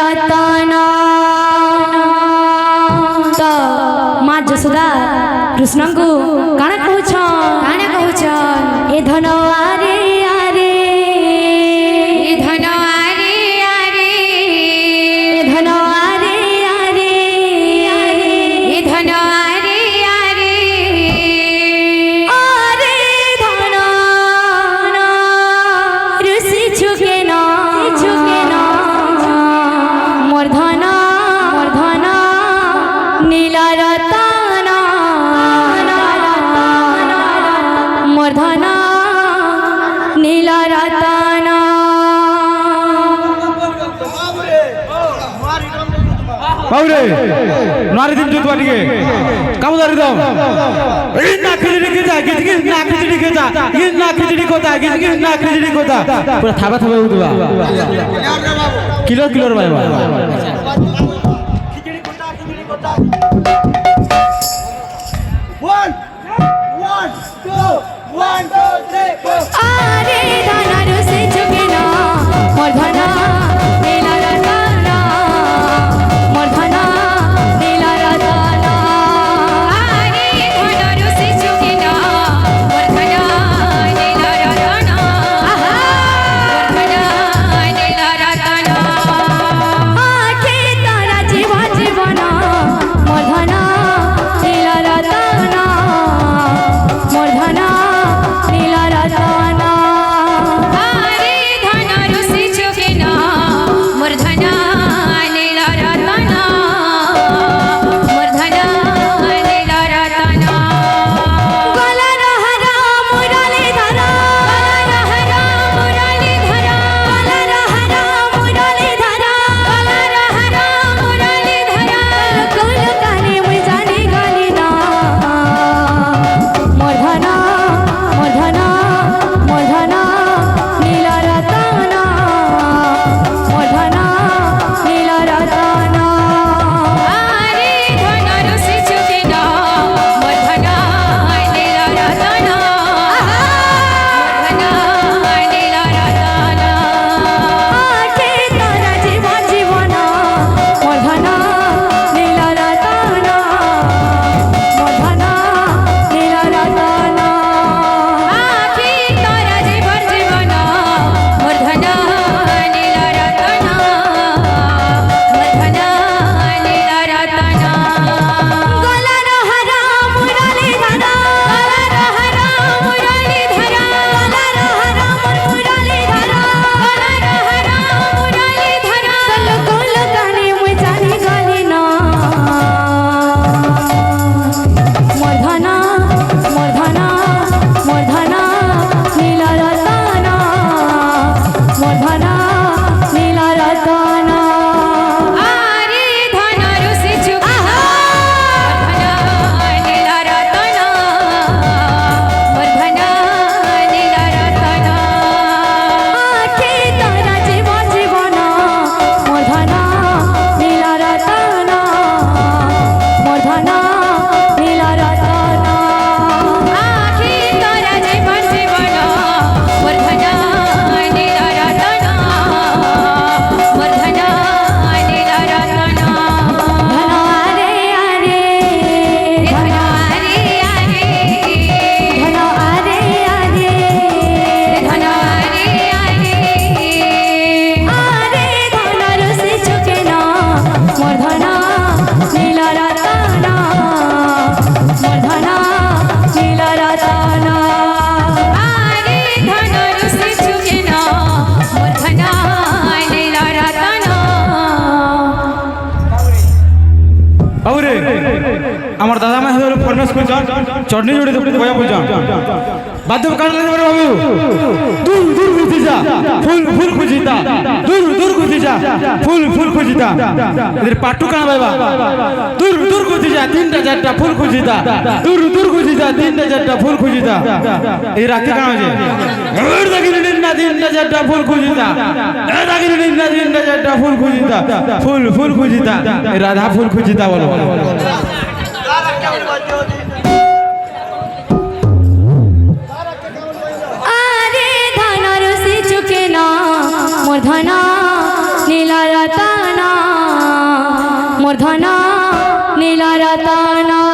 रतना तो माँ जसोदा कृष्ण को काना कहूछ ए धन आरे आरे ए धन आरे आरे ए धन आरे आरे ए धन आरे आरे आरे धन ऋषि छुके ना मोर धन नीला रतना मोर धन नीला रतना बाबरे नारी दिन जुत वाटिके काम दारी दाओ ना खिचड़ी के जा गिज ना खिचड़ी के जा गिज ना खिचड़ी कोता गिज ना खिचड़ी कोता पूरा थाबा थाबा उतवा किलो रे भाई खिचड़ी कोता 1 2 3 4 आरे धन ऋषि छुके ना मोर धन नीला रतना मोर धन नीला रतना आरे धन ऋषि छुके ना मोर धन नीला रतना मोर धन नीला रतना आखे तारा जीवन मोर धन नीला रतना मोर धन नीला रतना आरे धन ऋषि छुके ना मोर धन नीला रतना मोर धन नीला रतना गला रहरा मुरली धरा गला रहरा मुरली धरा गला रहरा मुरली धरा गला रहरा मुरली धरा कुल काने मुई जानी गाली ना मोर धन नीला रतना मोर धन नीला रतना आरे धन ऋषि छुके ना मोर धन नीला रतना मोर धन नीला रतना आखे तारा जीवन मोर धन नीला रतना मोर धन नीला रतना आखे तारा जीवन मोर धन नीला रतना मोर धन नीला रतना गला रहरा मुरली धरा गला रहरा मुरली धरा गला रहरा मुरली धरा गला रहरा मुरली धरा कुल काने मुई जानी गाली ना मोर धन नीला रतना मोर धन नीला रतना आरे धन ऋषि छुके ना धन नीला रतना मोर धन नीला रतना आखे तारा जीवन मोर धन नीला रतना मोर धन नीला रतना आखे तारा जीवन मोर धन नीला रतना मोर धन नीला रतना धन आरे आरे धन आरे आरे धन आरे आरे धन आरे आरे आरे धन ऋषि छुके ना मोर धन नीला रतना मोर धन नीला रतना आरे धन ऋषि छुके ना मोर धन नीला रतना बाबरे আমার দাদা মা হলো ফরমাস কইছ চটনি জড়ি তো কইয়া বলছ বাদ্য কাট লাগে বাবু দূর দূর খুঁজি যা ফুল খুঁজি তা দূর খুঁজি যা ফুল খুঁজি তা এদের পাটু কানা বাবা দূর খুঁজি যা তিনটা চারটা ফুল খুঁজি তা দূর খুঁজি যা তিনটা চারটা ফুল খুঁজি তা এই রাখতে কানা যে এর দাগিনি না তিনটা চারটা ফুল খুঁজি তা এ দাগিনি না তিনটা চারটা ফুল খুঁজি তা ফুল খুঁজি তা রাধা ফুল খুঁজি তা বলো आरे धन ऋषि छुके ना मोर धन नीला रतना মূর্ধনা নীল রতনা